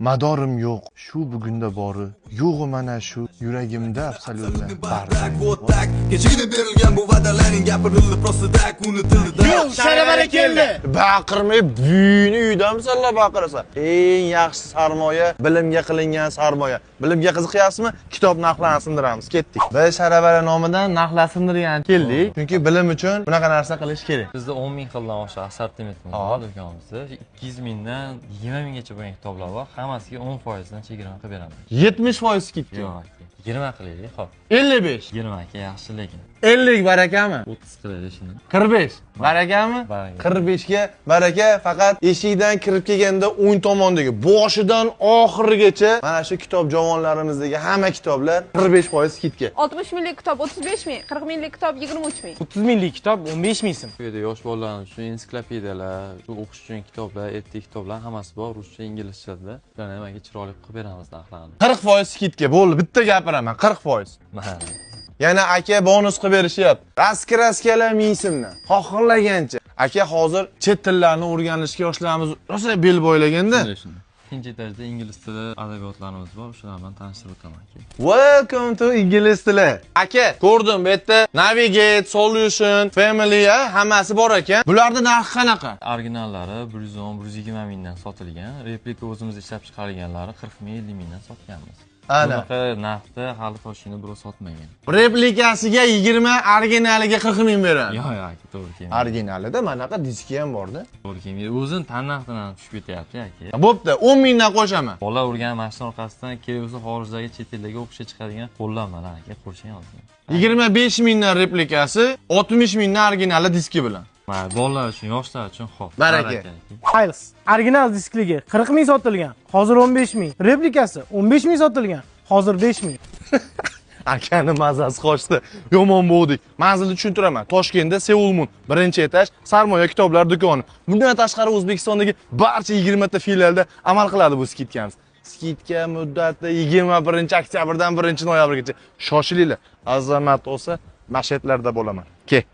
Madorim yo'q, shu bugunda bori. Yo'g'i mana shu yuragimda absolyutda bari. Kechagina berilgan bu va'dalarning gapirildi prostadak unutildi. Yo'q, sharabara keldi. Baqirmay buyini uydanmisanlar baqirasa. Eng yaxshi sarmoya bilimga qilingan sarmoya. Bilimga qiziqyapsizmi? Kitob narxlarini sindiramiz. Ketdik. Biz sharabara nomidan narxlar sindirgan keldik. Chunki bilim uchun bunaqa narsa qilish kerak. Bizda 10 ming xildan oshiq assortimentimiz bor do'konimizda. 200 mingdan 20 minggacha bo'lgan kitoblar bor. Hammasiga 10% dan chegirma qilib beramiz. 70% skidka. Yo'q, 20 qilaylik, xo'p. 55. 20 aka yaxshi lekin. 50 barakami? 30 qilaylik shuni. 45. Barakami? Baraka. 45 ga baraka, faqat eshikdan kirib kelganda o'ng tomondagi boshidan oxirigacha mana shu kitob javonlarimizdagi hamma kitoblar 45% skidka. 60 minglik kitob 35 ming, 40 minglik kitob 23 ming. 30 minglik kitob 15 ming so'm. Bu yerda yosh bolalar uchun ensiklopediyalar, o'qish uchun kitoblar, ertak kitoblar hammasi bor, ruscha, inglizchada. Ularni ham chiroyli qilib beramiz narxlarni. 40% skidka. Bo'ldi, bitta gapiraman, 40%. Mayli. Yana aka bonus qilib berishyapti. Raskiraskalar mingsimdan. Xohlagancha. Aka hozir chet tillarni o'rganishga yoshlarimiz rosa bel bo'ylaganda. Ikkinchi etajda ingliz tili adabiyotlarimiz bor, shular bilan tanishtirib o'taman aka. Welcome to ingliz tili. Aka, ko'rdim bu yerda Navigate, Solution, Family hammasi bor ekan. Bularning narxi qanaqa? Originallari 110-120 mingdan sotilgan, replika o'zimiz ishlab chiqarganlari 40 ming, 50 mingdan sotganmiz. Ana. Bunaqa narxda hali toshini birov sotmagan. Replikasiga 20, originaliga 40 ming beradi. Yo'q, aka, to'g'ri kelmaydi. Originalida manaqa diski ham bor-da. To'g'ri kelmaydi. O'zini tan narxidan tushib ketyapti aka. Bo'pti, 10 mingdan qo'shaman. Bola urgan mashina orqasidan kelgusi xorijdagi chet ellarga o'qishga chiqadigan qo'llanmalar aka, qo'shing hozir. 25 mingdan replikasi, 60 mingdan originali diski bilan. Mayli, bolalar uchun, yoshlar uchun xo'p. Baraka. Files. Original diskligi 40 ming sotilgan, hozir 15 ming. Replikasi 15 ming sotilgan, hozir 5 ming. Akani mazasi qochdi. Yomon bo'ldik. Manzilni tushuntiraman. Toshkentda Seulmun, birinchi etaj, Sarmoya kitoblar do'koni. Bundan tashqari O'zbekistondagi barcha 20 ta filialda amal qiladi bu skidkamiz. Skidka muddati 21-oktyabrdan 1-noyabrgacha. Shoshilinglar. Azamat olsa, mashetlarda bo'laman. Ke.